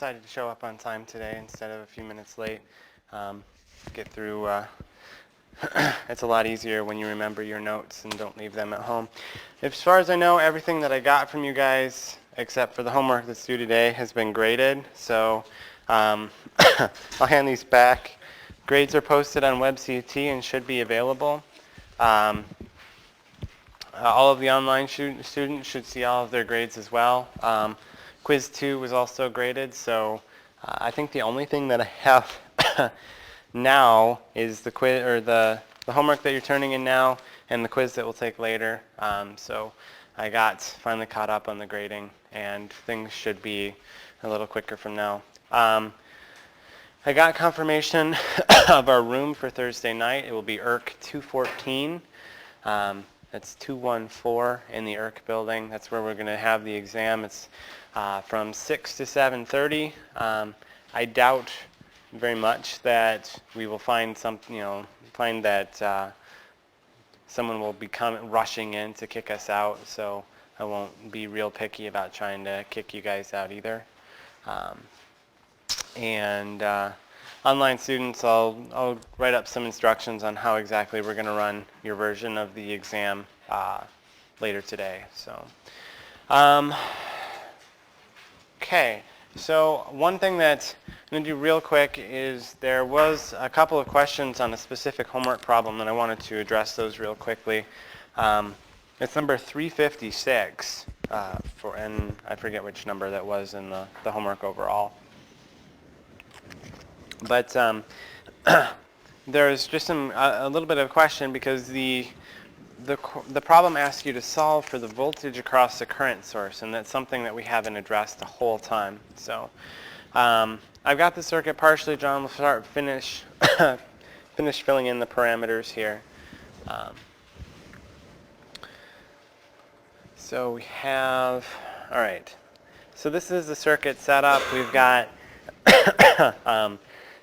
decided to show up on time today instead of a few minutes late. Get through. It's a lot easier when you remember your notes and don't leave them at home. As far as I know, everything that I got from you guys, except for the homework that's due today, has been graded. So I'll hand these back. Grades are posted on WebCT and should be available. All of the online students should see all of their grades as well. Quiz 2 was also graded, so I think the only thing that I have now is the quiz, or the homework that you're turning in now, and the quiz that we'll take later. So I got finally caught up on the grading, and things should be a little quicker from now. I got confirmation of our room for Thursday night. It will be IRC 214. That's 214 in the IRC building. That's where we're going to have the exam. It's from 6 to 7:30. I doubt very much that we will find find that someone will be rushing in to kick us out. So I won't be real picky about trying to kick you guys out either. Online students, I'll write up some instructions on how exactly we're going to run your version of the exam later today. So, okay. So one thing that I'm going to do real quick is there was a couple of questions on a specific homework problem, and I wanted to address those real quickly. It's number 356, and I forget which number that was in the homework overall. But there's just a little bit of a question because the problem asks you to solve for the voltage across the current source, and that's something that we haven't addressed the whole time. So I've got the circuit partially drawn. We'll finish filling in the parameters here. So we have, all right. So this is the circuit setup. We've got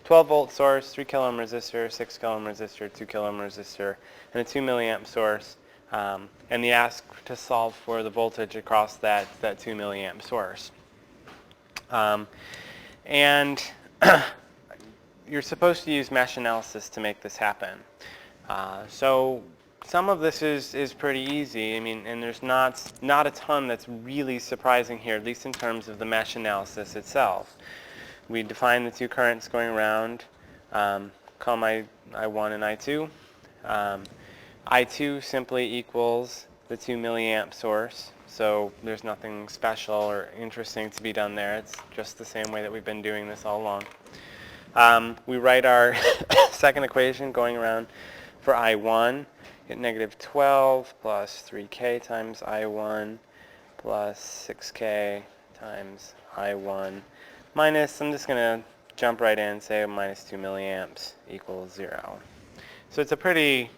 12 volt source, 3 kilo ohm resistor, 6 kilo ohm resistor, 2 kilo ohm resistor, and a 2 milliamp source. And they ask to solve for the voltage across that 2 milliamp source. And you're supposed to use mesh analysis to make this happen. So some of this is pretty easy. I mean, and there's not a ton that's really surprising here, at least in terms of the mesh analysis itself. We define the two currents going around, call them I1 and I2. I2 simply equals the 2 milliamp source, so there's nothing special or interesting to be done there. It's just the same way that we've been doing this all along. We write our second equation going around for I1, get negative 12 plus 3k times I1 plus 6k times I1 minus, I'm just going to jump right in and say minus 2 milliamps equals 0. So it's a pretty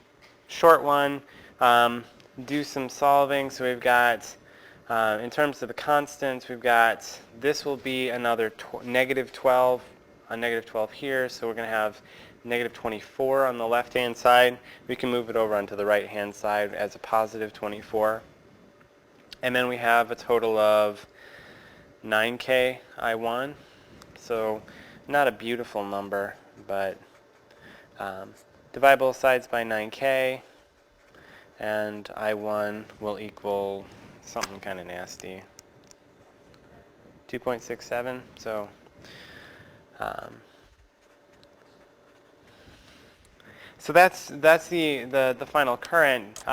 short one. Do some solving. So we've got, in terms of the constants, we've got, this will be another negative 12, a negative 12 here. So we're going to have negative 24 on the left-hand side. We can move it over onto the right-hand side as a positive 24. And then we have a total of 9k I1. So not a beautiful number, but divide both sides by 9k, and I1 will equal something kind of nasty, 2.67. So so that's the final current.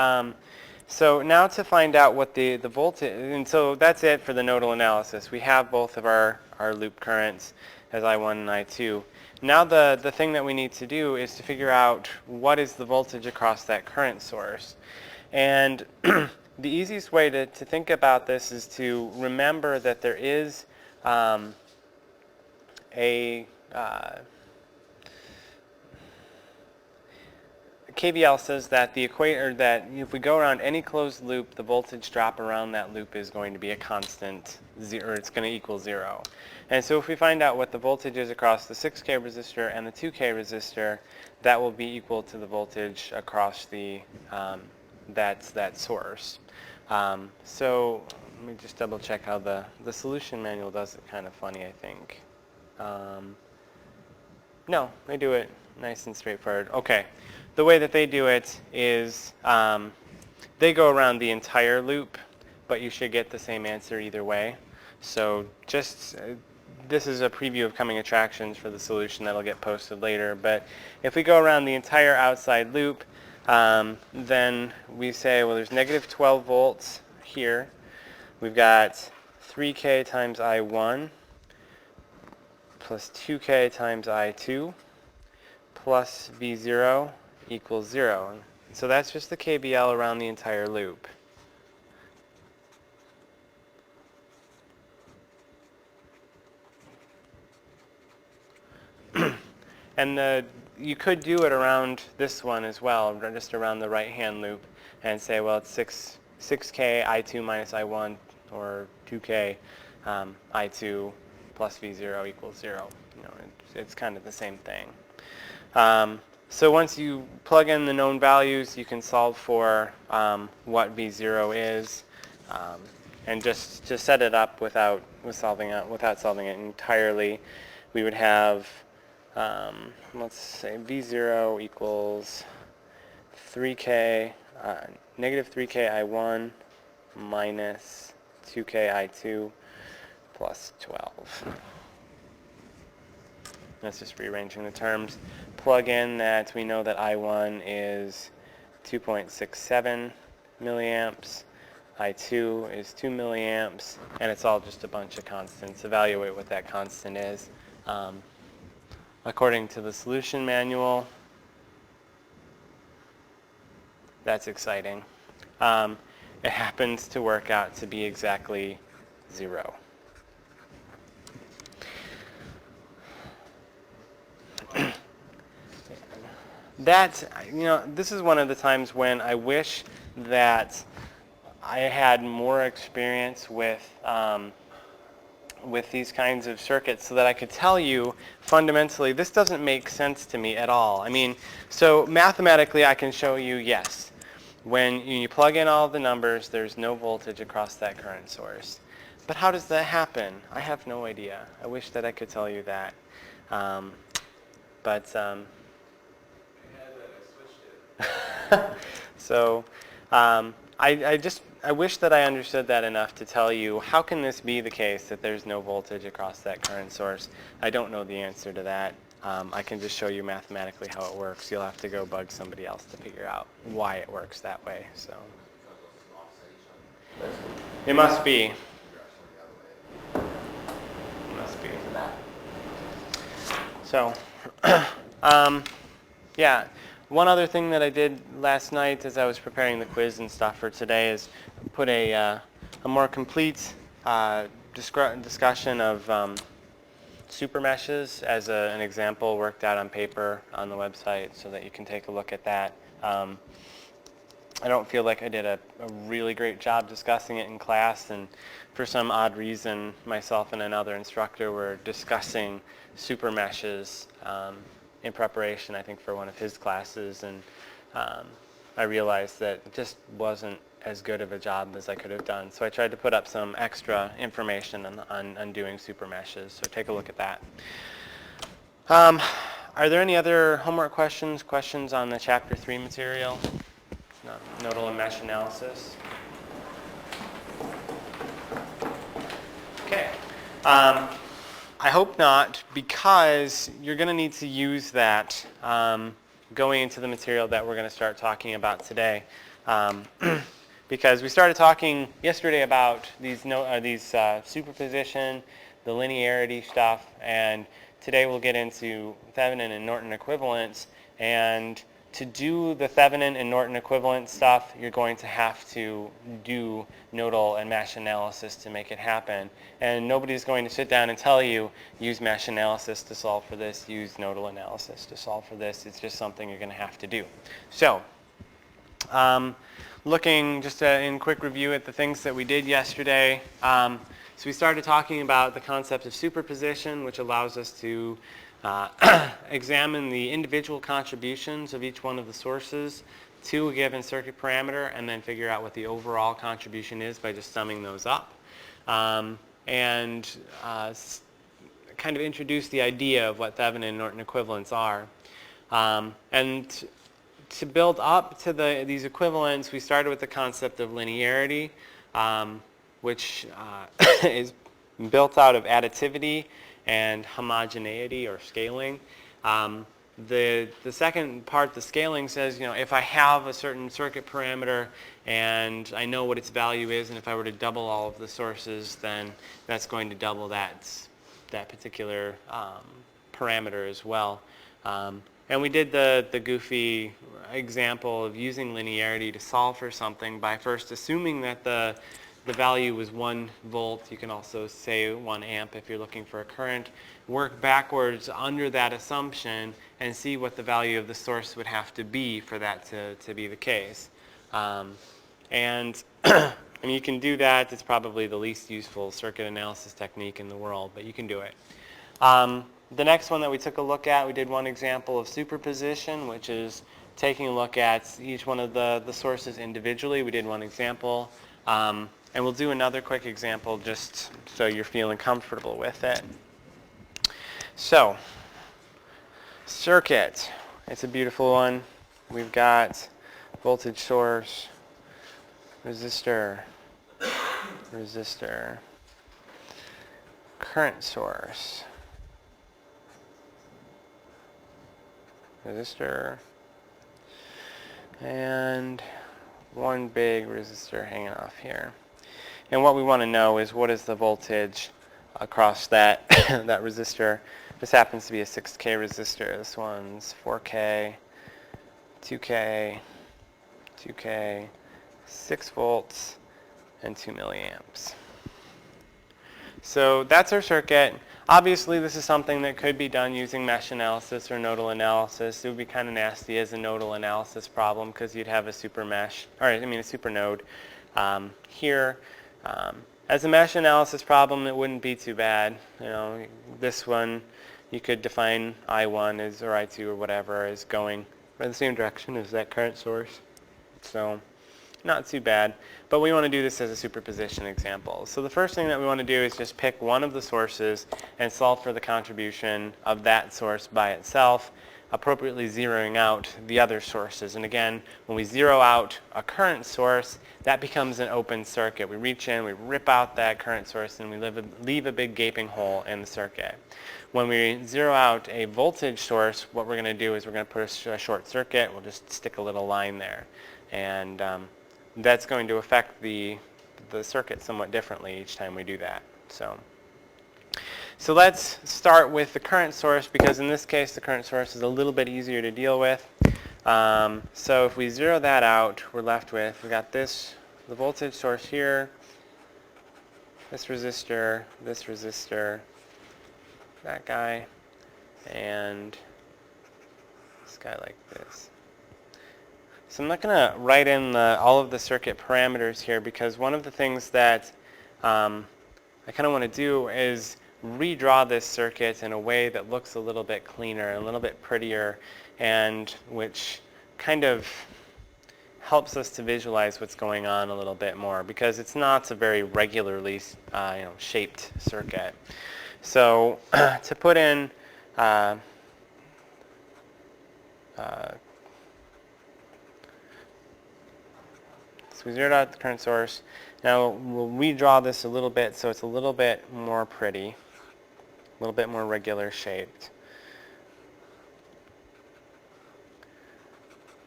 So now to find out what the voltage, and so that's it for the nodal analysis. We have both of our loop currents as I1 and I2. Now the thing that we need to do is to figure out what is the voltage across that current source. And the easiest way to think about this is to remember that there is KVL says that that if we go around any closed loop, the voltage drop around that loop is going to be a constant zero, or it's going to equal 0. And so if we find out what the voltage is across the 6K resistor and the 2K resistor, that will be equal to the voltage across the that source. So let me just double check how the solution manual does it kind of funny, I think. No, they do it nice and straightforward. Okay, the way that they do it is they go around the entire loop, but you should get the same answer either way. So just, this is a preview of coming attractions for the solution that'll get posted later, but if we go around the entire outside loop, then we say, well, there's negative 12 volts here. We've got 3K times I1 plus 2K times I2 plus V0 equals 0. So that's just the KBL around the entire loop. And you could do it around this one as well, just around the right-hand loop, and say, well, it's 6K I2 minus I1, or 2K I2 plus V0 equals 0. You know, it's kind of the same thing. So once you plug in the known values, you can solve for what V0 is, and just set it up without solving it entirely. We would have, let's say V0 equals 3K, negative 3K I1 minus 2K I2 plus 12. That's just rearranging the terms. Plug in that we know that I1 is 2.67 milliamps, I2 is 2 milliamps, and it's all just a bunch of constants. Evaluate what that constant is. According to the solution manual, that's exciting. It happens to work out to be exactly 0. This is one of the times when I wish that I had more experience with these kinds of circuits so that I could tell you fundamentally this doesn't make sense to me at all. I mean, so mathematically I can show you, yes, when you plug in all the numbers, there's no voltage across that current source. But how does that happen? I have no idea. I wish that I could tell you that. So I wish that I understood that enough to tell you, how can this be the case that there's no voltage across that current source? I don't know the answer to that. I can just show you mathematically how it works. You'll have to go bug somebody else to figure out why it works that way. So it must be. It must be. So, yeah. One other thing that I did last night as I was preparing the quiz and stuff for today is put a more complete discussion of super meshes as an example worked out on paper on the website so that you can take a look at that. I don't feel like I did a really great job discussing it in class, and for some odd reason myself and another instructor were discussing super meshes in preparation, I think, for one of his classes, and I realized that it just wasn't as good of a job as I could have done. So I tried to put up some extra information on doing super meshes, so take a look at that. Are there any other homework questions on the Chapter 3 material? No, nodal and mesh analysis? Okay. I hope not, because you're going to need to use that going into the material that we're going to start talking about today. Because we started talking yesterday about these superposition, the linearity stuff, and today we'll get into Thevenin and Norton equivalence. And to do the Thevenin and Norton equivalent stuff, you're going to have to do nodal and mesh analysis to make it happen. And nobody's going to sit down and tell you, use mesh analysis to solve for this, use nodal analysis to solve for this. It's just something you're going to have to do. So, looking just in quick review at the things that we did yesterday. So we started talking about the concept of superposition, which allows us to examine the individual contributions of each one of the sources to a given circuit parameter, and then figure out what the overall contribution is by just summing those up. And kind of introduce the idea of what Thevenin and Norton equivalents are. And to build up to these equivalents, we started with the concept of linearity, which is built out of additivity and homogeneity or scaling. The second part, the scaling, says, if I have a certain circuit parameter and I know what its value is, and if I were to double all of the sources, then that's going to double that particular parameter as well. And we did the goofy example of using linearity to solve for something by first assuming that the value was 1 volt. You can also say 1 amp if you're looking for a current. Work backwards under that assumption and see what the value of the source would have to be for that to be the case. And you can do that. It's probably the least useful circuit analysis technique in the world, but you can do it. The next one that we took a look at, we did one example of superposition, which is taking a look at each one of the sources individually. We did one example. And we'll do another quick example just so you're feeling comfortable with it. So, circuit. It's a beautiful one. We've got voltage source, resistor, current source, resistor, and one big resistor hanging off here. And what we want to know is what is the voltage across that that resistor. This happens to be a 6K resistor. This one's 4K, 2K, 6 volts, and 2 milliamps. So that's our circuit. Obviously, this is something that could be done using mesh analysis or nodal analysis. It would be kind of nasty as a nodal analysis problem because you'd have a super mesh, or a super node here. As a mesh analysis problem, it wouldn't be too bad. This one, you could define I1 as, or I2 or whatever as going in the same direction as that current source. So not too bad. But we want to do this as a superposition example. So the first thing that we want to do is just pick one of the sources and solve for the contribution of that source by itself, appropriately zeroing out the other sources. And again, when we zero out a current source, that becomes an open circuit. We reach in, we rip out that current source, and we leave a big gaping hole in the circuit. When we zero out a voltage source, what we're going to do is we're going to put a short circuit. We'll just stick a little line there. And that's going to affect the circuit somewhat differently each time we do that. So let's start with the current source, because in this case the current source is a little bit easier to deal with. So if we zero that out, we're left with, we got the voltage source here, this resistor, that guy, and this guy like this. So I'm not going to write in all of the circuit parameters here, because one of the things that I kind of want to do is redraw this circuit in a way that looks a little bit cleaner, a little bit prettier, and which kind of helps us to visualize what's going on a little bit more, because it's not a very regularly shaped circuit. So to put in so we zeroed out the current source. Now we'll redraw this a little bit so it's a little bit more pretty, a little bit more regular shaped.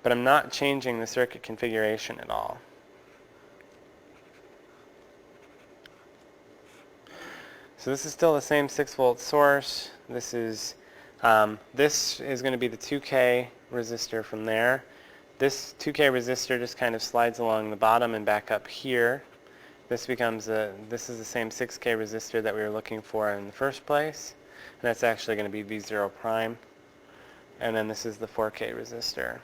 But I'm not changing the circuit configuration at all. So this is still the same 6-volt source. This is going to be the 2K resistor from there. This 2K resistor just kind of slides along the bottom and back up here. This is the same 6K resistor that we were looking for in the first place. And that's actually going to be V0 prime. And then this is the 4K resistor.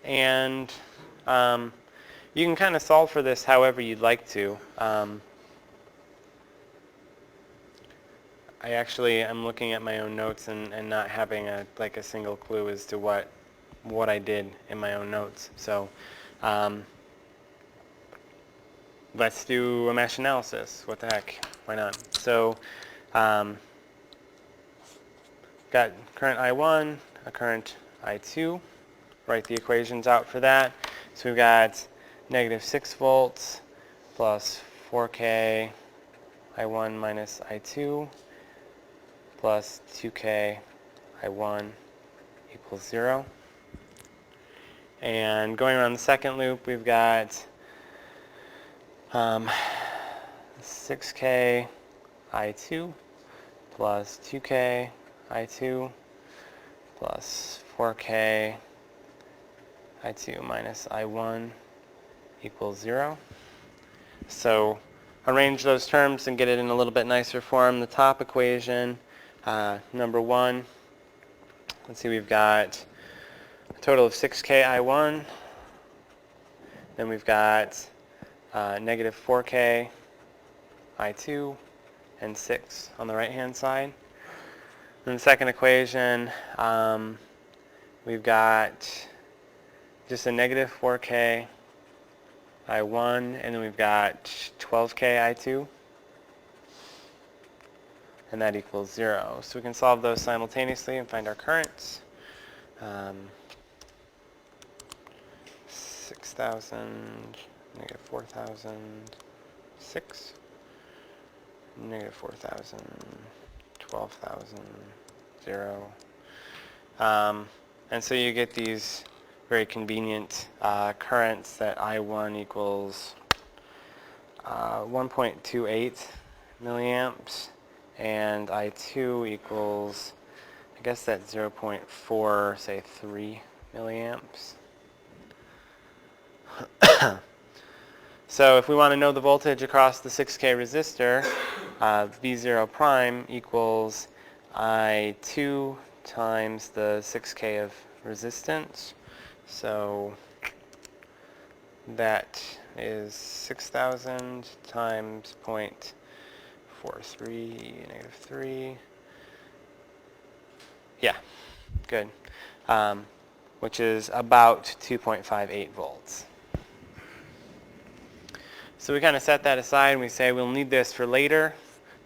And you can kind of solve for this however you'd like to. I'm looking at my own notes and not having a single clue as to what I did in my own notes. So let's do a mesh analysis. What the heck? Why not? So, got current I1, a current I2. Write the equations out for that. So we've got negative 6 volts plus 4K I1 minus I2 plus 2K I1 equals 0. And going around the second loop, we've got 6K I2 plus 2K I2 plus 4K I2 minus I1 equals 0. So arrange those terms and get it in a little bit nicer form. The top equation, number 1, let's see, we've got a total of 6K I1. Then we've got negative 4K I2 and 6 on the right-hand side. In the second equation, we've got just a negative 4K I1, and then we've got 12K I2, and that equals 0. So we can solve those simultaneously and find our currents. 6,000, negative 4,000, 6, negative 4,000, 12,000, 0. And so you get these very convenient currents that I1 equals 1.28 milliamps and I2 equals, I guess that's 0.4, say 3 milliamps. So if we want to know the voltage across the 6K resistor, V0 prime equals I2 times the 6K of resistance. So that is 6,000 times 0.43, negative 3. Yeah, good. Which is about 2.58 volts. So we kind of set that aside and we say we'll need this for later,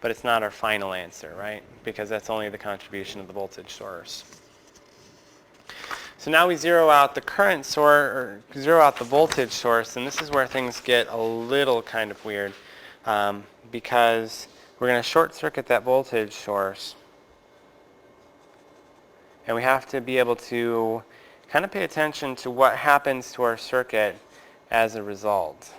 but it's not our final answer, right? Because that's only the contribution of the voltage source. So now we zero out the current source, or zero out the voltage source, and this is where things get a little kind of weird, because we're going to short circuit that voltage source, and we have to be able to kind of pay attention to what happens to our circuit as a result.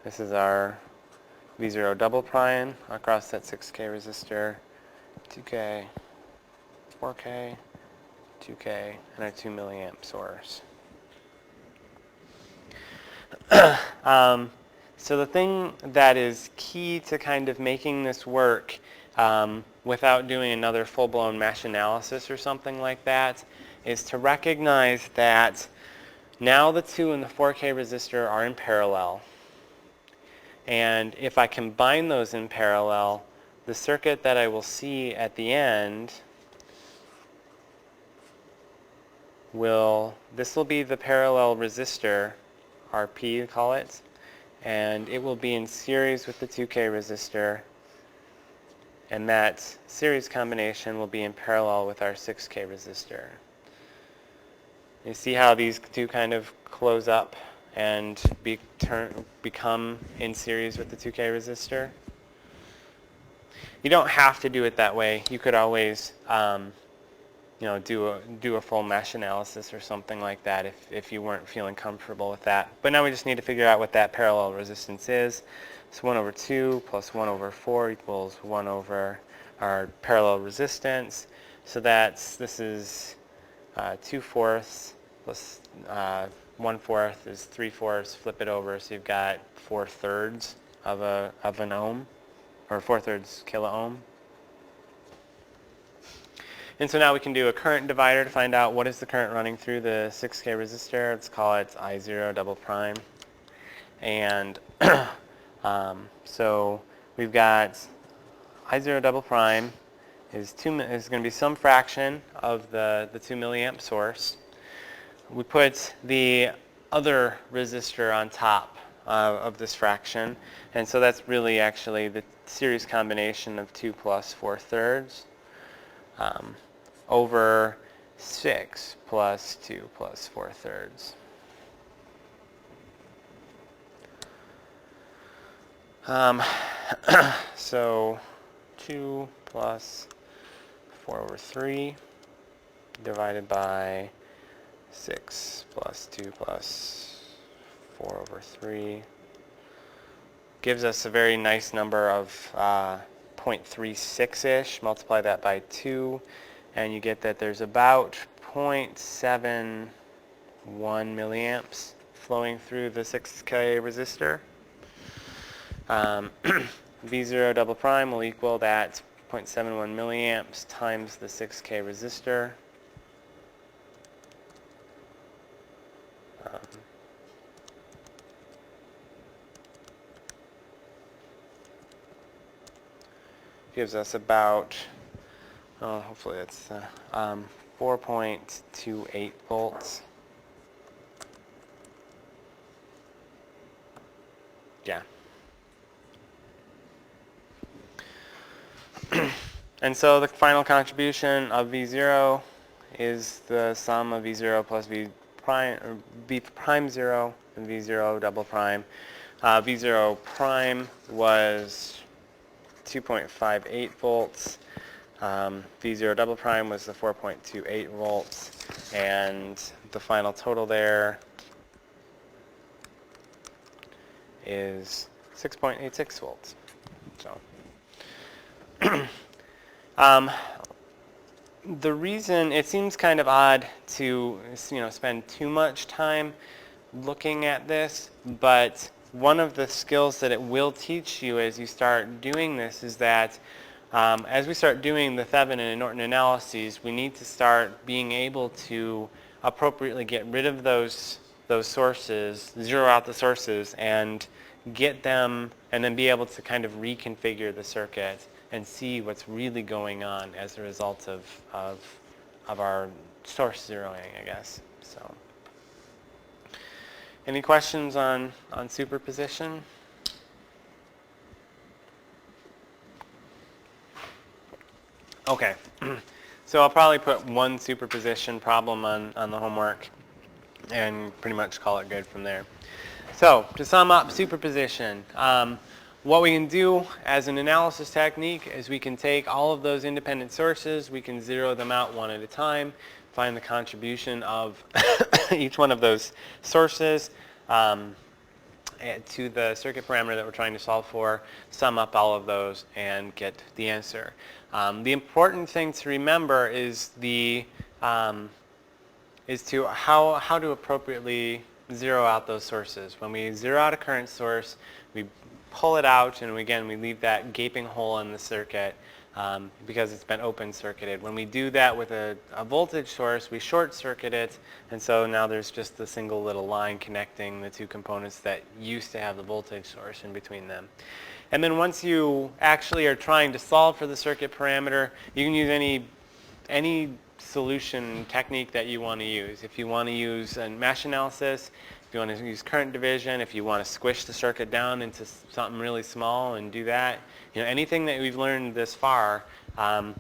This is our V0 double prime across that 6K resistor, 2K, 4K, 2K, and a 2 milliamp source. So the thing that is key to kind of making this work without doing another full-blown mesh analysis or something like that is to recognize that now the 2 and the 4K resistor are in parallel. And if I combine those in parallel, the circuit that I will see at the end this will be the parallel resistor, RP you call it, and it will be in series with the 2K resistor, and that series combination will be in parallel with our 6K resistor. You see how these two kind of close up and become in series with the 2K resistor? You don't have to do it that way. You could always do a full mesh analysis or something like that if you weren't feeling comfortable with that. But now we just need to figure out what that parallel resistance is. So 1 over 2 plus 1 over 4 equals 1 over our parallel resistance. So this is 2/4 plus 1/4 is 3/4. Flip it over, so you've got 4/3 of an ohm, or 4/3 kilo ohm. And so now we can do a current divider to find out what is the current running through the 6K resistor. Let's call it I0 double prime. And so we've got I0 double prime is going to be some fraction of the 2 milliamp source. We put the other resistor on top of this fraction, and so that's really actually the series combination of 2 plus 4/3 over 6 plus 2 plus 4/3. So 2 plus 4/3 divided by 6 plus 2 plus 4/3 gives us a very nice number of 0.36-ish. Multiply that by 2, and you get that there's about 0.71 milliamps flowing through the 6K resistor. V0 double prime will equal that 0.71 milliamps times the 6K resistor. Gives us about, hopefully it's 4.28 volts. Yeah. And so the final contribution of V0 is the sum of V0 plus V prime, or V prime 0 and V0 double prime. V0 prime was 2.58 volts. V0 double prime was the 4.28 volts, and the final total there is 6.86 volts. So the reason it seems kind of odd to spend too much time looking at this, but one of the skills that it will teach you as you start doing this is that as we start doing the Thevenin and Norton analyses, we need to start being able to appropriately get rid of those sources, zero out the sources, and get them, and then be able to kind of reconfigure the circuit and see what's really going on as a result of our source zeroing, I guess. So, any questions on superposition? Okay, so I'll probably put one superposition problem on the homework and pretty much call it good from there. So, to sum up superposition, what we can do as an analysis technique is we can take all of those independent sources, we can zero them out one at a time, find the contribution of each one of those sources to the circuit parameter that we're trying to solve for, sum up all of those, and get the answer. The important thing to remember is how to appropriately zero out those sources. When we zero out a current source, we pull it out, and again, we leave that gaping hole in the circuit because it's been open circuited. When we do that with a voltage source, we short circuit it, and so now there's just a single little line connecting the two components that used to have the voltage source in between them. And then once you actually are trying to solve for the circuit parameter, you can use any solution technique that you want to use. If you want to use a mesh analysis, if you want to use current division, if you want to squish the circuit down into something really small and do that, anything that we've learned this far,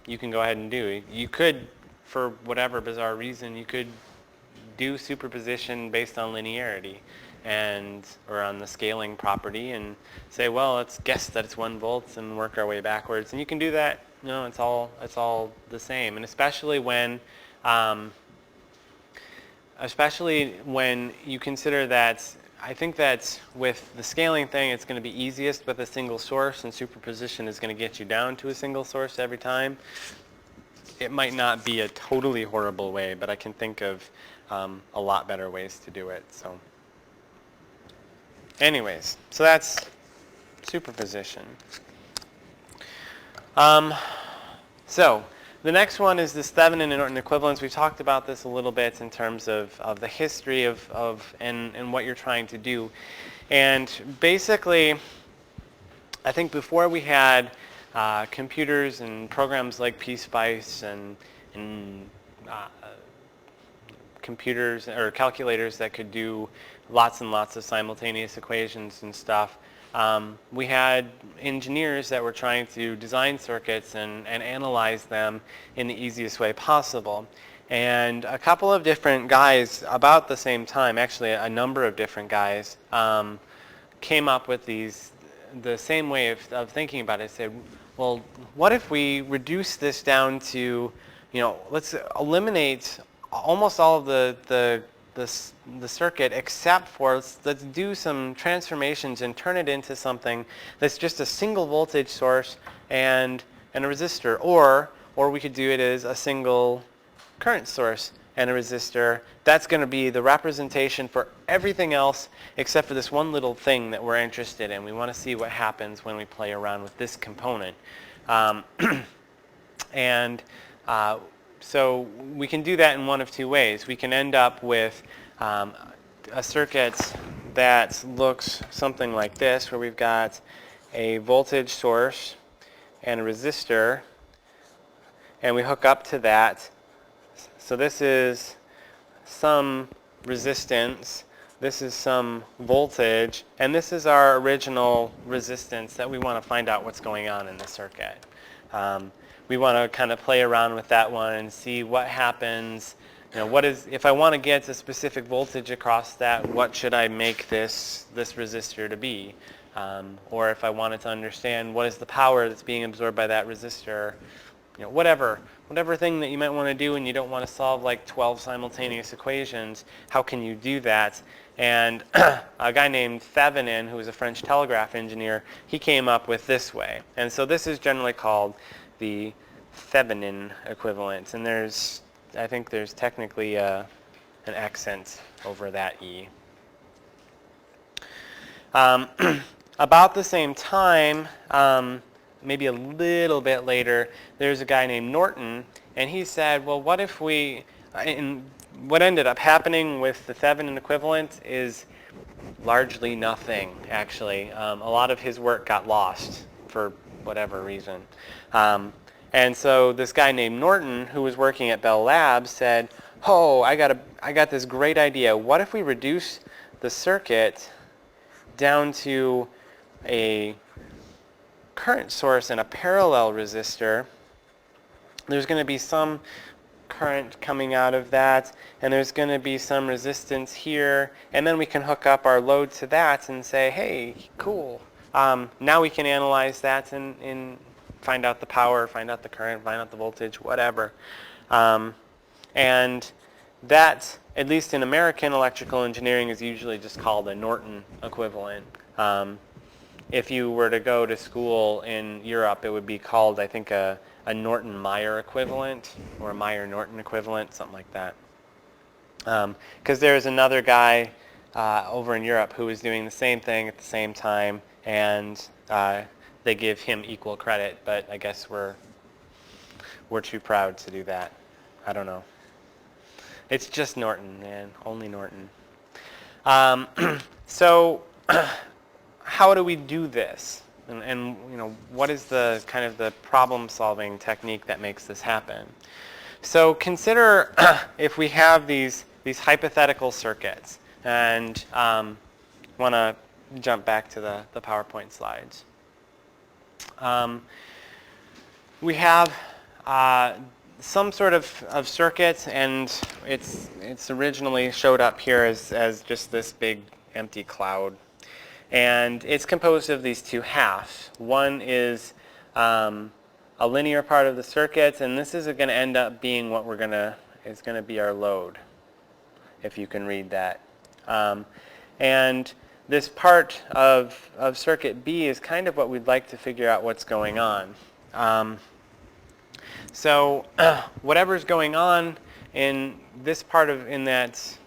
you can go ahead and do. You could, for whatever bizarre reason, you could do superposition based on linearity or on the scaling property and say, well, let's guess that it's 1 volt and work our way backwards. And you can do that. It's all the same. And especially when you consider that, I think that with the scaling thing, it's going to be easiest with a single source, and superposition is going to get you down to a single source every time. It might not be a totally horrible way, but I can think of a lot better ways to do it. So, anyways, so that's superposition. So the next one is this Thevenin and Norton equivalence. We talked about this a little bit in terms of the history and what you're trying to do. And basically, I think before we had computers and programs like PSpice and computers or calculators that could do lots and lots of simultaneous equations and stuff. We had engineers that were trying to design circuits and analyze them in the easiest way possible. And a couple of different guys about the same time, actually a number of different guys, came up with the same way of thinking about it. Said, well, what if we reduce this down to, let's eliminate almost all of the circuit except for let's do some transformations and turn it into something that's just a single voltage source and a resistor, or we could do it as a single current source and a resistor. That's going to be the representation for everything else except for this one little thing that we're interested in. We want to see what happens when we play around with this component. So we can do that in one of two ways. We can end up with a circuit that looks something like this, where we've got a voltage source and a resistor, and we hook up to that. So this is some resistance, this is some voltage, and this is our original resistance that we want to find out what's going on in the circuit. We want to kind of play around with that one and see what happens. If I want to get a specific voltage across that, what should I make this resistor to be? Or if I wanted to understand what is the power that's being absorbed by that resistor, whatever thing that you might want to do, and you don't want to solve like 12 simultaneous equations, how can you do that? And a guy named Thevenin, who was a French telegraph engineer, he came up with this way. And so this is generally called the Thevenin equivalent. And I think there's technically an accent over that E. About the same time, maybe a little bit later, there's a guy named Norton, and he said, well, what if what ended up happening with the Thevenin equivalent is largely nothing, actually. A lot of his work got lost for whatever reason. And so this guy named Norton, who was working at Bell Labs, said, oh, I got this great idea. What if we reduce the circuit down to a current source and a parallel resistor? There's going to be some current coming out of that, and there's going to be some resistance here, and then we can hook up our load to that and say, hey, cool. Now we can analyze that and find out the power, find out the current, find out the voltage, whatever. And that, at least in American electrical engineering, is usually just called a Norton equivalent. If you were to go to school in Europe, it would be called, I think, a Norton-Meyer equivalent, or a Meyer-Norton equivalent, something like that. Because there's another guy over in Europe who was doing the same thing at the same time, and they give him equal credit, but I guess we're too proud to do that. I don't know. It's just Norton, man, only Norton. So how do we do this? And what is the kind of the problem-solving technique that makes this happen? So consider if we have these hypothetical circuits, and want to jump back to the PowerPoint slides. We have some sort of circuit, and it's originally showed up here as just this big empty cloud. And it's composed of these two halves. One is a linear part of the circuit, and this is going to end up being what is going to be our load, if you can read that. And this part of circuit B is kind of what we'd like to figure out what's going on. So whatever's going on in this part in that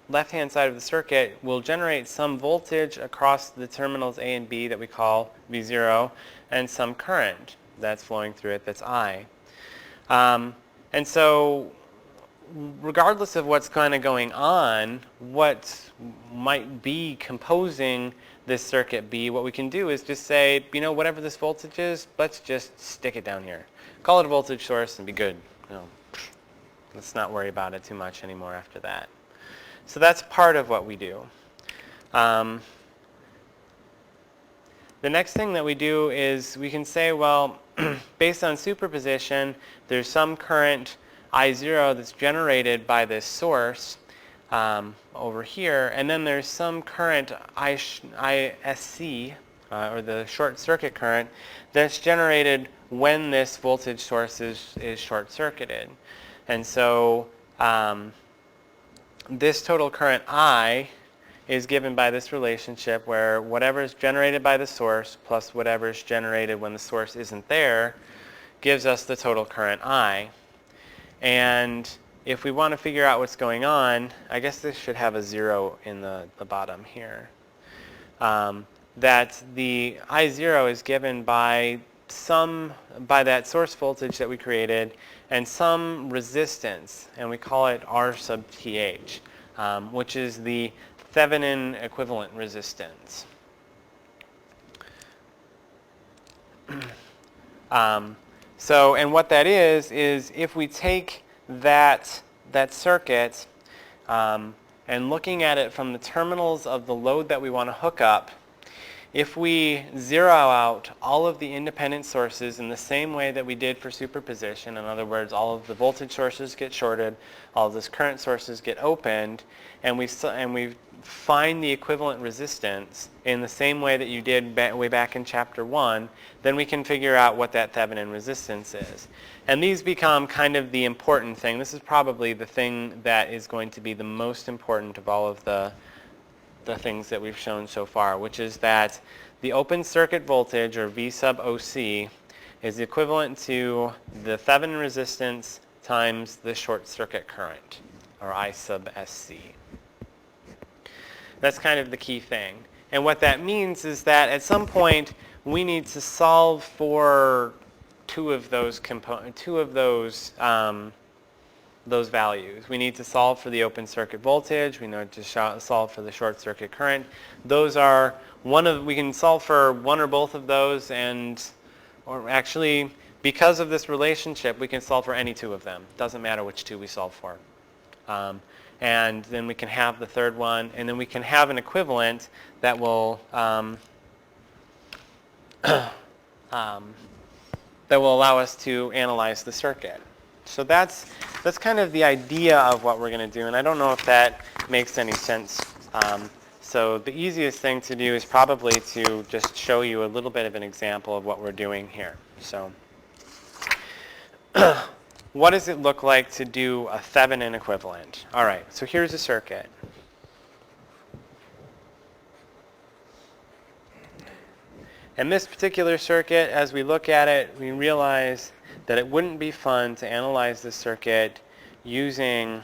left-hand side of the circuit will generate some voltage across the terminals A and B that we call V0, and some current that's flowing through it that's I. And so regardless of what's kind of going on, what might be composing this circuit be, what we can do is just say, you know, whatever this voltage is, let's just stick it down here. Call it a voltage source and be good. You know, let's not worry about it too much anymore after that. So that's part of what we do. The next thing that we do is we can say, well, based on superposition, there's some current I0 that's generated by this source over here, and then there's some current ISC, or the short circuit current, that's generated when this voltage source is short-circuited. And so this total current I is given by this relationship where whatever is generated by the source plus whatever is generated when the source isn't there gives us the total current I. And if we want to figure out what's going on, I guess this should have a 0 in the bottom here. That the I0 is given by that source voltage that we created and some resistance, and we call it R sub TH, which is the Thevenin equivalent resistance. And what that is if we take that circuit and looking at it from the terminals of the load that we want to hook up, if we zero out all of the independent sources in the same way that we did for superposition, in other words, all of the voltage sources get shorted, all of these current sources get opened, and we find the equivalent resistance in the same way that you did way back in chapter 1, then we can figure out what that Thevenin resistance is. And these become kind of the important thing. This is probably the thing that is going to be the most important of all of the things that we've shown so far, which is that the open circuit voltage, or V sub OC, is equivalent to the Thevenin resistance times the short circuit current, or I sub SC. That's kind of the key thing. And what that means is that at some point we need to solve for two of those values. We need to solve for the open circuit voltage. We need to solve for the short circuit current. Those are we can solve for one or both of those, or actually, because of this relationship, we can solve for any two of them. Doesn't matter which two we solve for. And then we can have the third one, and then we can have an equivalent that will allow us to analyze the circuit. So that's kind of the idea of what we're going to do, and I don't know if that makes any sense. So the easiest thing to do is probably to just show you a little bit of an example of what we're doing here. So what does it look like to do a Thevenin equivalent? All right, so here's a circuit. And this particular circuit, as we look at it, we realize that it wouldn't be fun to analyze this circuit using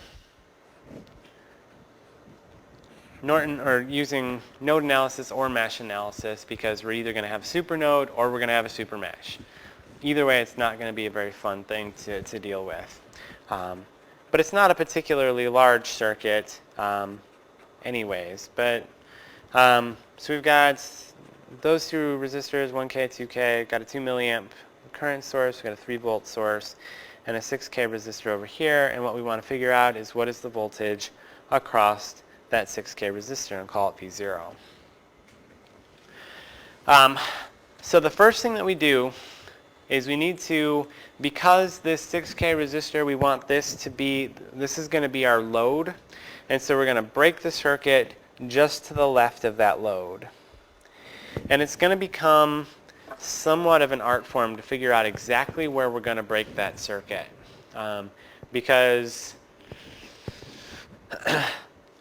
using node analysis or mesh analysis, because we're either going to have a super node or we're going to have a super mesh. Either way, it's not going to be a very fun thing to deal with. But it's not a particularly large circuit anyways. But so we've got those two resistors, 1K, 2K, got a 2 milliamp current source, we've got a 3 volt source, and a 6K resistor over here. And what we want to figure out is what is the voltage across that 6K resistor, and call it V0. So the first thing that we do is we need to, because this 6K resistor, we want this is going to be our load, and so we're going to break the circuit just to the left of that load. And it's going to become somewhat of an art form to figure out exactly where we're going to break that circuit, because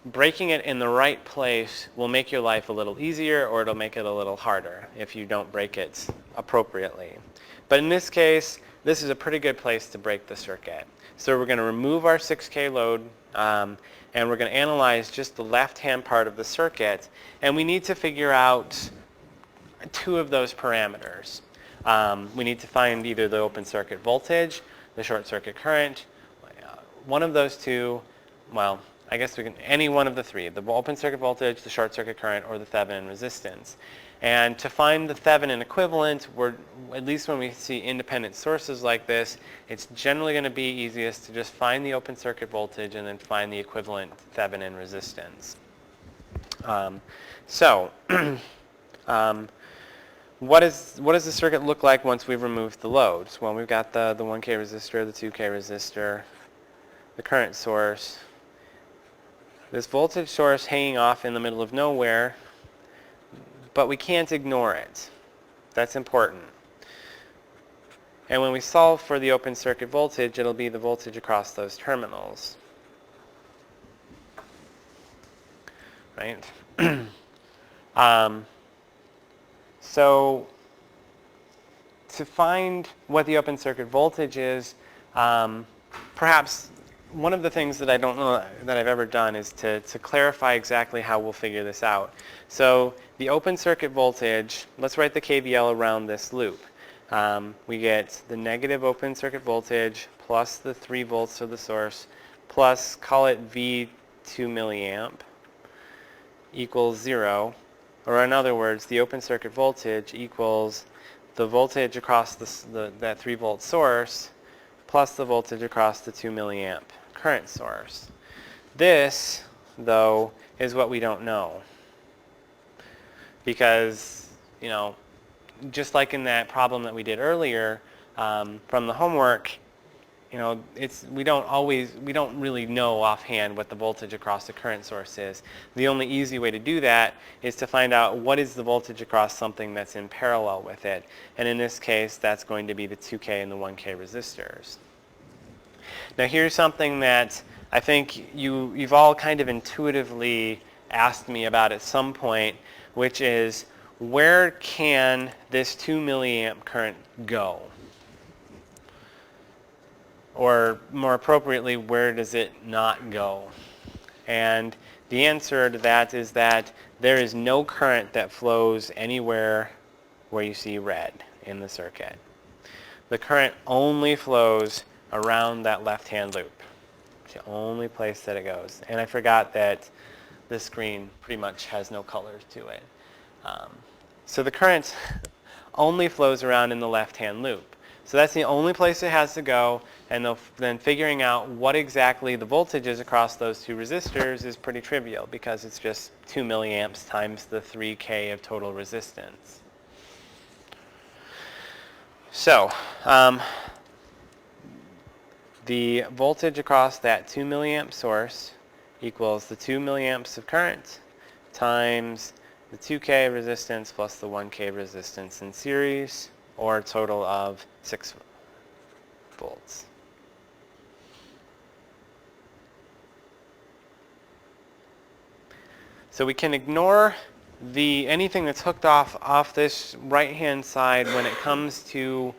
breaking it in the right place will make your life a little easier, or it'll make it a little harder if you don't break it appropriately. But in this case, this is a pretty good place to break the circuit. So we're going to remove our 6K load, and we're going to analyze just the left-hand part of the circuit, and we need to figure out two of those parameters. We need to find either the open circuit voltage, the short circuit current. One of those two, well, I guess we can, any one of the three, the open circuit voltage, the short circuit current, or the Thevenin resistance. And to find the Thevenin equivalent, at least when we see independent sources like this, it's generally going to be easiest to just find the open circuit voltage and then find the equivalent Thevenin resistance. What does the circuit look like once we've removed the loads? Well, we've got the 1K resistor, the 2K resistor, the current source, this voltage source hanging off in the middle of nowhere, but we can't ignore it. That's important. And when we solve for the open circuit voltage, it'll be the voltage across those terminals. Right? So to find what the open circuit voltage is, perhaps one of the things that I don't know that I've ever done is to clarify exactly how we'll figure this out. So the open circuit voltage, let's write the KVL around this loop. We get the negative open circuit voltage plus the 3 volts of the source plus, call it V 2 milliamp, equals 0. Or in other words, the open circuit voltage equals the voltage across that 3 volt source plus the voltage across the 2 milliamp current source. This, though, is what we don't know. Because, just like in that problem that we did earlier from the homework, we don't really know offhand what the voltage across the current source is. The only easy way to do that is to find out what is the voltage across something that's in parallel with it. And in this case, that's going to be the 2K and the 1K resistors. Now here's something that I think you've all kind of intuitively asked me about at some point, which is, where can this 2 milliamp current go? Or more appropriately, where does it not go? And the answer to that is that there is no current that flows anywhere where you see red in the circuit. The current only flows around that left-hand loop. It's the only place that it goes. And I forgot that this screen pretty much has no colors to it. So the current only flows around in the left-hand loop. So that's the only place it has to go, and then figuring out what exactly the voltage is across those two resistors is pretty trivial because it's just 2 milliamps times the 3K of total resistance. So the voltage across that 2 milliamp source equals the 2 milliamps of current times the 2K resistance plus the 1K resistance in series, or a total of 6 volts. So we can ignore anything that's hooked off this right-hand side when it comes to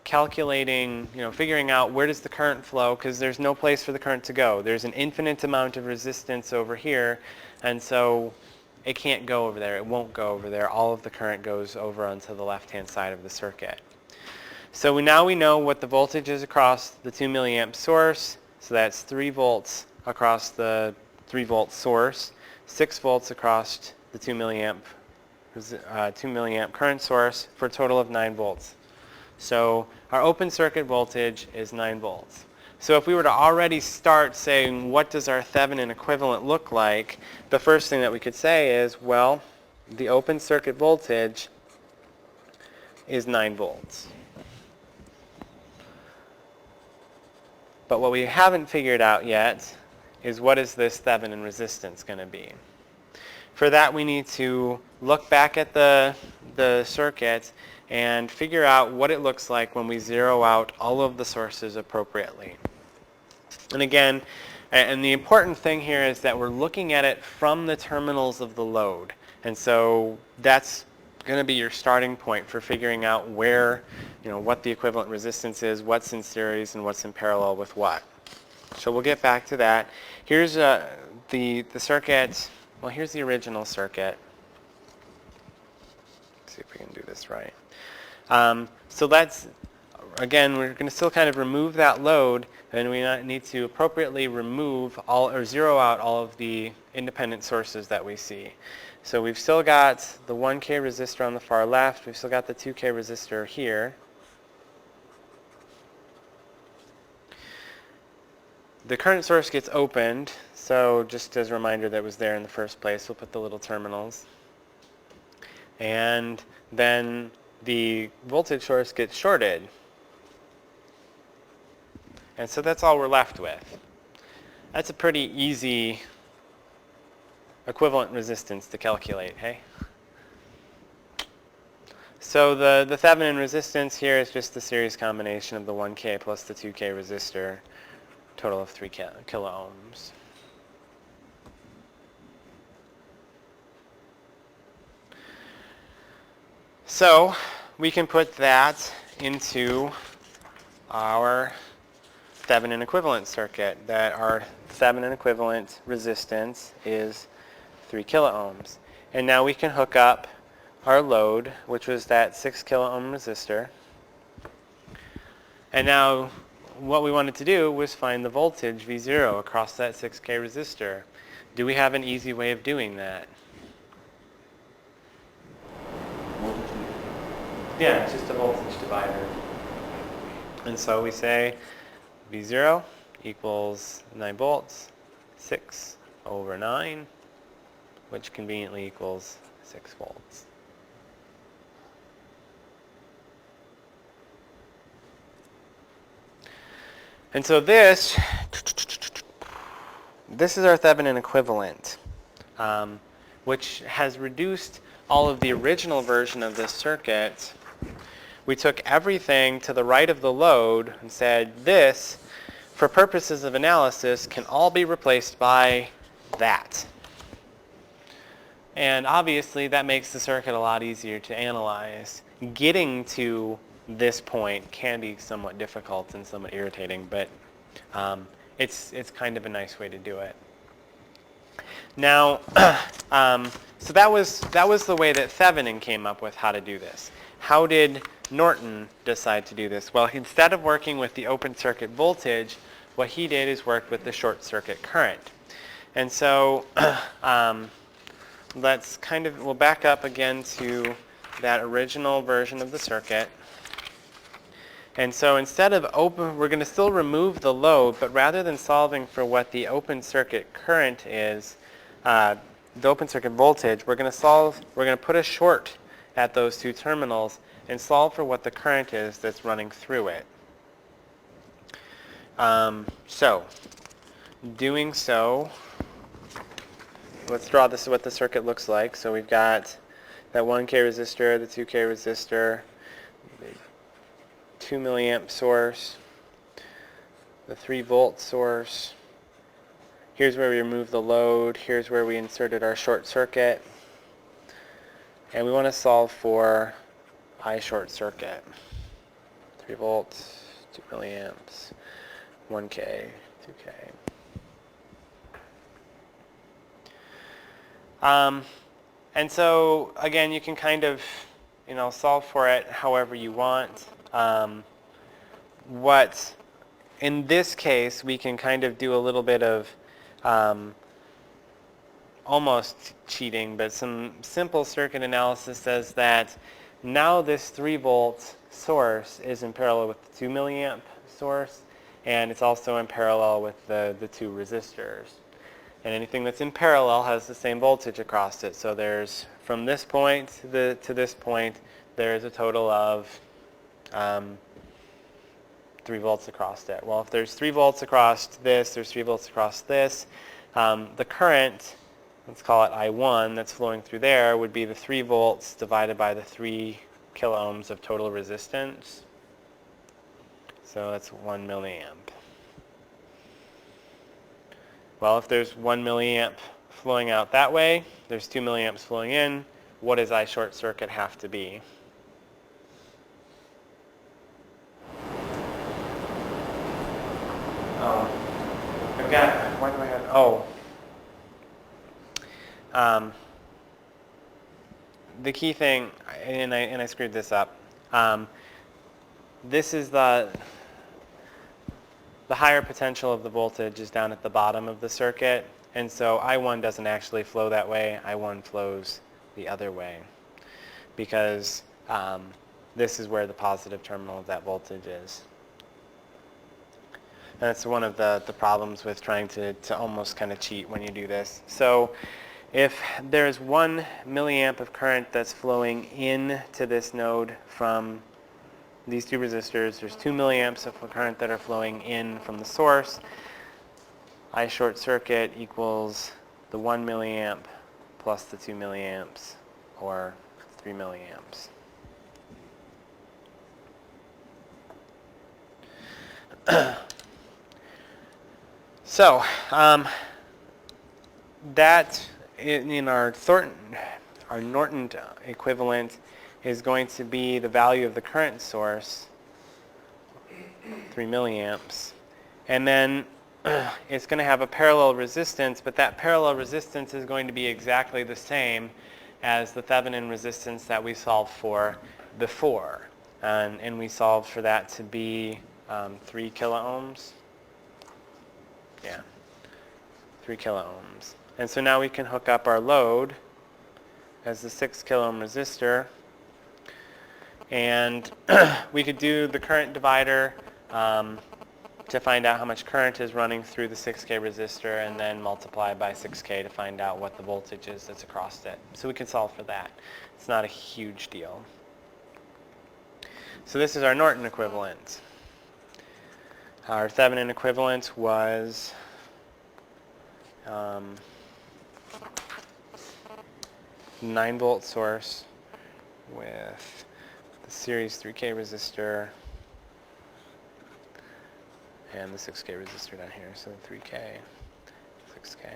calculating, figuring out where does the current flow, because there's no place for the current to go. There's an infinite amount of resistance over here, and so it can't go over there. It won't go over there. All of the current goes over onto the left-hand side of the circuit. So now we know what the voltage is across the 2 milliamp source. So that's 3 volts across the 3 volt source, 6 volts across the 2 milliamp current source for a total of 9 volts. So our open circuit voltage is 9 volts. So if we were to already start saying, what does our Thevenin equivalent look like, the first thing that we could say is, well, the open circuit voltage is 9 volts. But what we haven't figured out yet is, what is this Thevenin resistance going to be? For that, we need to look back at the circuit and figure out what it looks like when we zero out all of the sources appropriately. And again, and the important thing here is that we're looking at it from the terminals of the load. And so that's going to be your starting point for figuring out where, what the equivalent resistance is, what's in series, and what's in parallel with what. So we'll get back to that. Here's the circuit. Well, here's the original circuit. Let's see if we can do this right. So again, we're going to still kind of remove that load, then we need to appropriately remove all or zero out all of the independent sources that we see. So we've still got the 1K resistor on the far left. We've still got the 2K resistor here. The current source gets opened, so just as a reminder that it was there in the first place, we'll put the little terminals. And then the voltage source gets shorted. And so that's all we're left with. That's a pretty easy equivalent resistance to calculate, hey? So the Thevenin resistance here is just the series combination of the 1K plus the 2K resistor, total of 3 kilo ohms. So we can put that into our Thevenin equivalent circuit, that our Thevenin equivalent resistance is 3 kilo ohms. And now we can hook up our load, which was that 6 kilo ohm resistor. And now what we wanted to do was find the voltage V0 across that 6K resistor. Do we have an easy way of doing that? Yeah, it's just a voltage divider. And so we say V0 equals 9 volts, 6 over 9, which conveniently equals 6 volts. And so this is our Thevenin equivalent, which has reduced all of the original version of this circuit. We took everything to the right of the load and said this, for purposes of analysis, can all be replaced by that. And obviously that makes the circuit a lot easier to analyze. Getting to this point can be somewhat difficult and somewhat irritating, but it's kind of a nice way to do it. Now, so that was the way that Thevenin came up with how to do this. How did Norton decide to do this? Well, instead of working with the open circuit voltage, what he did is work with the short circuit current. And so we'll back up again to that original version of the circuit. And so instead of we're going to still remove the load, but rather than solving for what the open circuit current is, the open circuit voltage, we're going to put a short at those two terminals and solve for what the current is that's running through it. So, doing so, let's draw this what the circuit looks like. So we've got that 1K resistor, the 2K resistor, the 2 milliamp source, the 3 volt source. Here's where we remove the load. Here's where we inserted our short circuit. And we want to solve for I short circuit. 3 volts, 2 milliamps, 1K, 2K. And so again, you can kind of, solve for it however you want. What in this case we can kind of do a little bit of almost cheating, but some simple circuit analysis says that now this 3 volt source is in parallel with the 2 milliamp source, and it's also in parallel with the 2 resistors. And anything that's in parallel has the same voltage across it. So there's, from this point to this point, there's a total of 3 volts across it. Well, if there's 3 volts across this, there's 3 volts across this, the current, let's call it I1, that's flowing through there would be the 3 volts divided by the 3 kilo ohms of total resistance. So that's 1 milliamp. Well, if there's 1 milliamp flowing out that way, there's 2 milliamps flowing in, what does I short circuit have to be? I've got, why do I have, the key thing, and I screwed this up, this is the the higher potential of the voltage is down at the bottom of the circuit, and so I1 doesn't actually flow that way. I1 flows the other way because this is where the positive terminal of that voltage is. And that's one of the problems with trying to almost kind of cheat when you do this. So if there's 1 milliamp of current that's flowing into this node from these two resistors, there's 2 milliamps of current that are flowing in from the source. I short circuit equals the 1 milliamp plus the 2 milliamps, or 3 milliamps. So that in our Norton equivalent is going to be the value of the current source, 3 milliamps, and then it's going to have a parallel resistance, but that parallel resistance is going to be exactly the same as the Thevenin resistance that we solved for before, and we solved for that to be 3 kiloohms. Yeah, 3 kiloohms. And so now we can hook up our load as the 6 kiloohm resistor, and we could do the current divider to find out how much current is running through the 6K resistor, and then multiply by 6K to find out what the voltage is that's across it. So we can solve for that. It's not a huge deal. So this is our Norton equivalent. Our Thevenin equivalent was 9-volt source with the series 3K resistor and the 6K resistor down here. So 3K, 6K.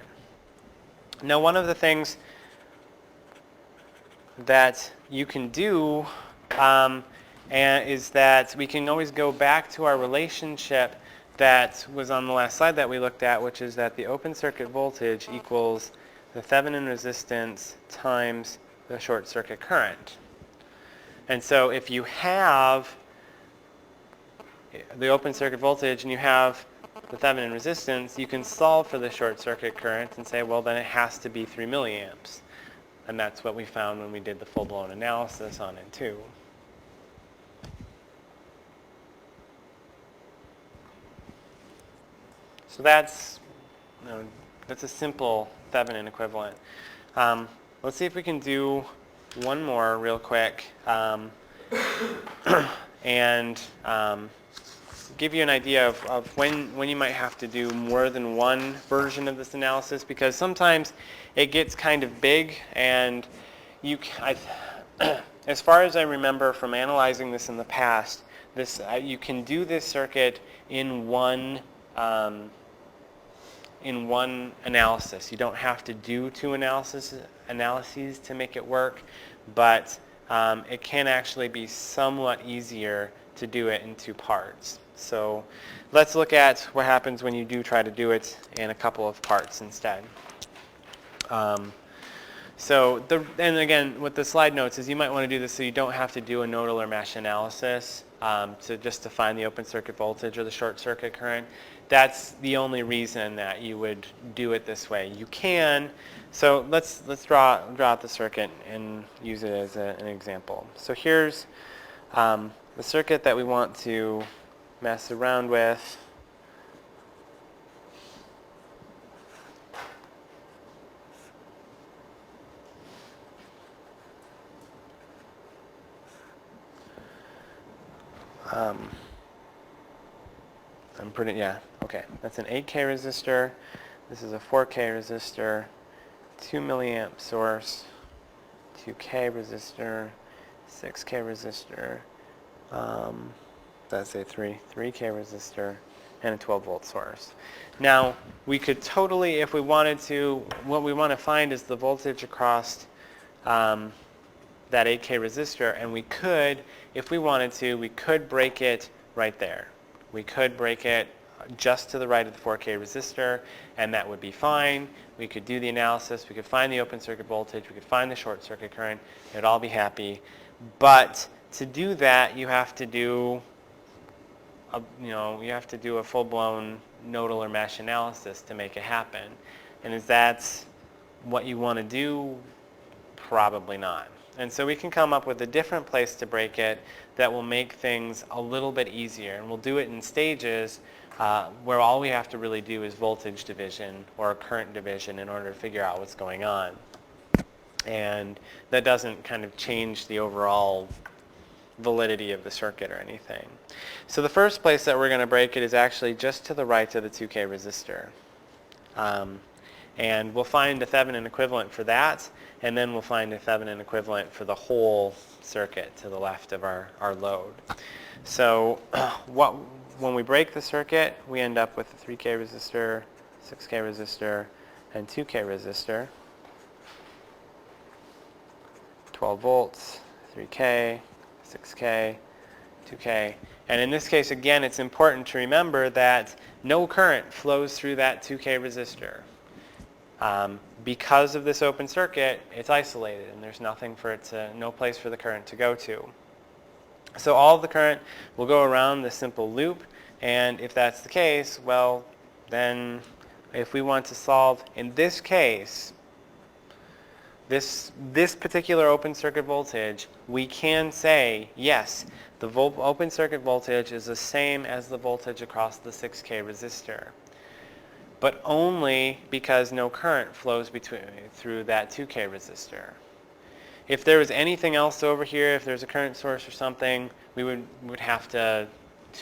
Now one of the things that you can do is that we can always go back to our relationship that was on the last slide that we looked at, which is that the open circuit voltage equals the Thevenin resistance times the short circuit current. And so if you have the open circuit voltage and you have the Thevenin resistance, you can solve for the short circuit current and say, well, then it has to be 3 milliamps. And that's what we found when we did the full-blown analysis on it too. So that's a simple Thevenin equivalent. Let's see if we can do one more real quick and give you an idea of when you might have to do more than one version of this analysis, because sometimes it gets kind of big, and as far as I remember from analyzing this in the past, you can do this circuit in one analysis. You don't have to do two analyses to make it work, but it can actually be somewhat easier to do it in 2 parts. So let's look at what happens when you do try to do it in a couple of parts instead. And again, what the slide notes is you might want to do this so you don't have to do a nodal or mesh analysis just to find the open circuit voltage or the short circuit current. That's the only reason that you would do it this way. You can, so let's draw out the circuit and use it as an example. So here's the circuit that we want to mess around with. Okay. That's an 8K resistor. This is a 4K resistor, 2 milliamp source, 2K resistor, 6K resistor, that's a 3K resistor, and a 12-volt source. Now, we could totally, if we wanted to, what we want to find is the voltage across that 8K resistor, and we could, if we wanted to, we could break it right there. We could break it just to the right of the 4K resistor, and that would be fine. We could do the analysis, we could find the open circuit voltage, we could find the short circuit current, it would all be happy. But to do that, you have to do you have to do a full-blown nodal or mesh analysis to make it happen. And is that what you want to do? Probably not. And so we can come up with a different place to break it that will make things a little bit easier. And we'll do it in stages where all we have to really do is voltage division or current division in order to figure out what's going on. And that doesn't kind of change the overall validity of the circuit or anything. So the first place that we're going to break it is actually just to the right of the 2K resistor. And we'll find a Thevenin equivalent for that, and then we'll find a Thevenin equivalent for the whole circuit to the left of our load. So when we break the circuit, we end up with a 3K resistor, 6K resistor, and 2K resistor. 12 volts, 3K, 6K, 2K. And in this case, again, it's important to remember that no current flows through that 2K resistor. Because of this open circuit, it's isolated, and there's no place for the current to go to. So all of the current will go around this simple loop, and if that's the case, well, then if we want to solve, in this case, this particular open circuit voltage, we can say, yes, the open circuit voltage is the same as the voltage across the 6K resistor, but only because no current flows through that 2K resistor. If there was anything else over here, if there's a current source or something, we would have to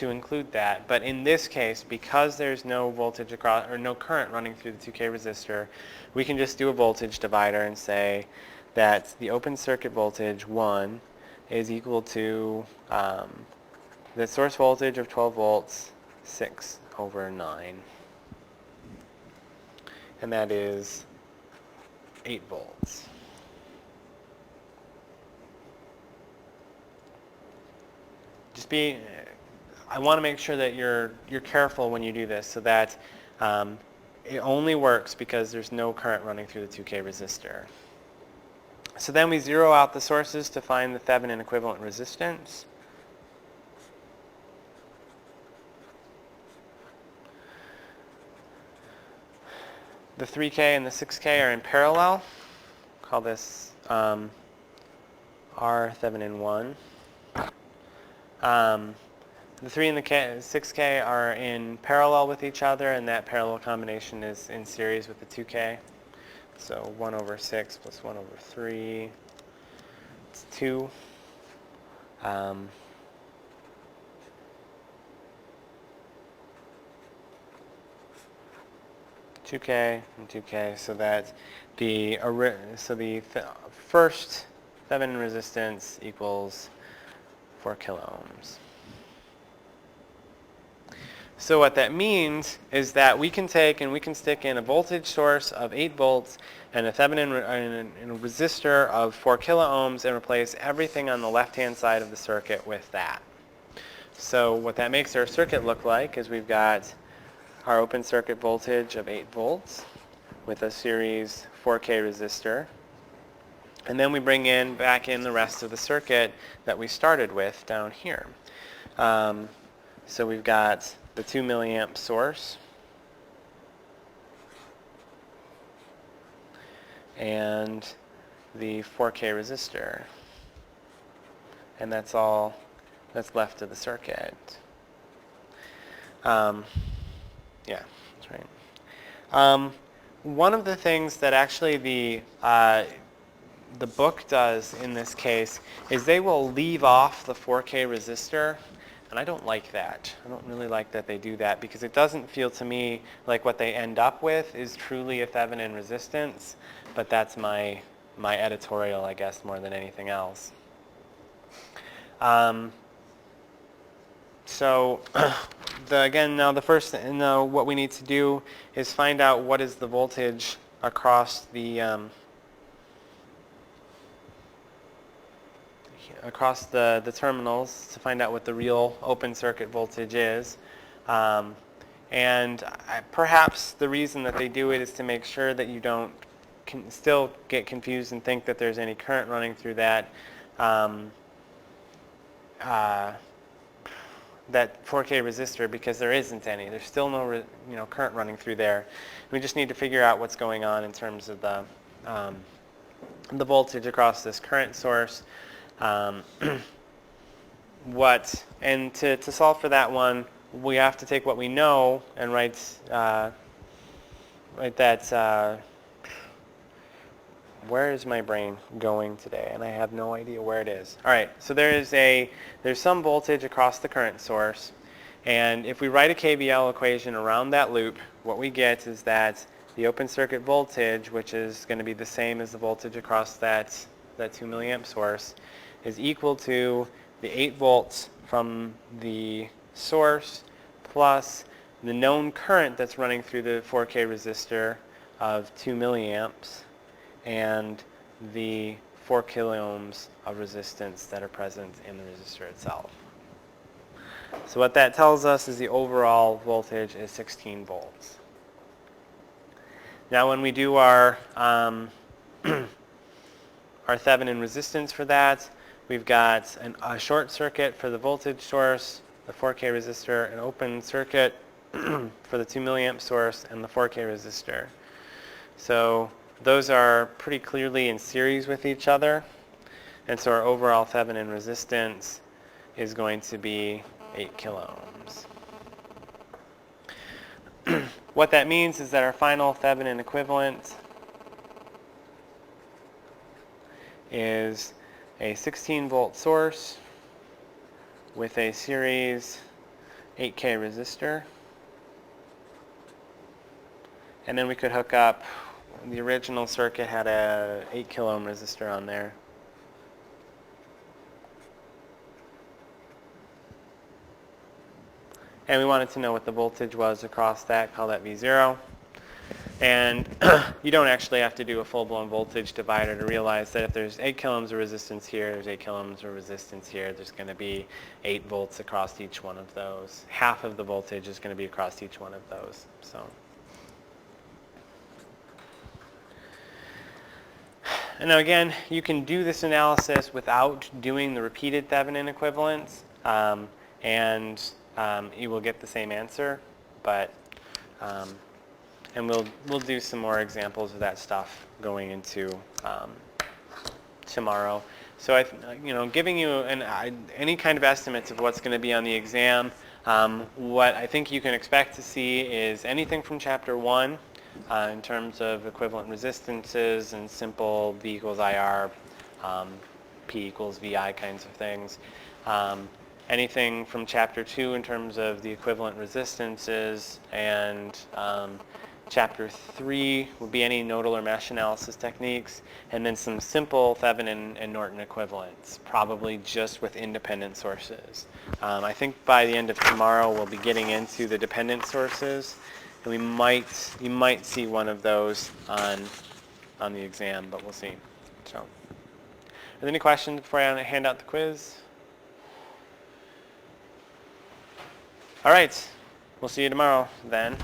include that. But in this case, because there's no voltage across or no current running through the 2K resistor, we can just do a voltage divider and say that the open circuit voltage 1 is equal to the source voltage of 12 volts 6 over 9. And that is 8 volts. I want to make sure that you're careful when you do this so that it only works because there's no current running through the 2K resistor. So then we zero out the sources to find the Thevenin equivalent resistance. The 3K and the 6K are in parallel. Call this R Thevenin 1. The 3 and the 6K are in parallel with each other, and that parallel combination is in series with the 2K. So 1 over 6 plus 1 over 3, it's 2. 2K and 2K, so that the first Thevenin resistance equals 4 kilo ohms. So what that means is that we can take and we can stick in a voltage source of 8 volts and a Thevenin and a resistor of 4 kilo ohms and replace everything on the left-hand side of the circuit with that. So what that makes our circuit look like is we've got our open circuit voltage of 8 volts with a series 4K resistor. And then we bring back in the rest of the circuit that we started with down here. So we've got the 2 milliamp source and the 4K resistor. And that's all that's left of the circuit. Yeah, that's right. One of the things that actually the book does in this case is they will leave off the 4K resistor, and I don't like that. I don't really like that they do that because it doesn't feel to me like what they end up with is truly a Thevenin resistance, but that's my editorial, I guess, more than anything else. So what we need to do is find out what is the voltage across the terminals to find out what the real open circuit voltage is. Perhaps the reason that they do it is to make sure that you don't still get confused and think that there's any current running through that. that 4K resistor because there isn't any. There's still no current running through there. We just need to figure out what's going on in terms of the voltage across this current source. And to solve for that one, we have to take what we know and write that. Where is my brain going today? And I have no idea where it is. All right, so there's some voltage across the current source, and if we write a KVL equation around that loop, what we get is that the open circuit voltage, which is going to be the same as the voltage across that 2 milliamp source, is equal to the 8 volts from the source plus the known current that's running through the 4K resistor of 2 milliamps and the 4 kiloohms of resistance that are present in the resistor itself. So what that tells us is the overall voltage is 16 volts. Now when we do our Thevenin resistance for that, we've got a short circuit for the voltage source, the 4K resistor, an open circuit for the 2 milliamp source, and the 4K resistor. So those are pretty clearly in series with each other, and so our overall Thevenin resistance is going to be 8 kiloohms. What that means is that our final Thevenin equivalent is a 16 volt source with a series 8K resistor, and then we could hook up. The original circuit had a 8 kilo ohm resistor on there. And we wanted to know what the voltage was across that, call that V0. And you don't actually have to do a full-blown voltage divider to realize that if there's 8 kilo ohms of resistance here, there's 8 kilo ohms of resistance here, there's going to be 8 volts across each one of those. Half of the voltage is going to be across each one of those. So. And now again, you can do this analysis without doing the repeated Thevenin equivalents, and you will get the same answer. But and we'll do some more examples of that stuff going into tomorrow. So giving you any kind of estimates of what's going to be on the exam. What I think you can expect to see is anything from Chapter 1. In terms of equivalent resistances and simple V equals IR, P equals VI kinds of things. Anything from Chapter 2 in terms of the equivalent resistances, and Chapter 3 would be any nodal or mesh analysis techniques, and then some simple Thevenin and Norton equivalents, probably just with independent sources. I think by the end of tomorrow we'll be getting into the dependent sources. And you might see one of those on the exam, but we'll see. So, are there any questions before I hand out the quiz? All right, we'll see you tomorrow then.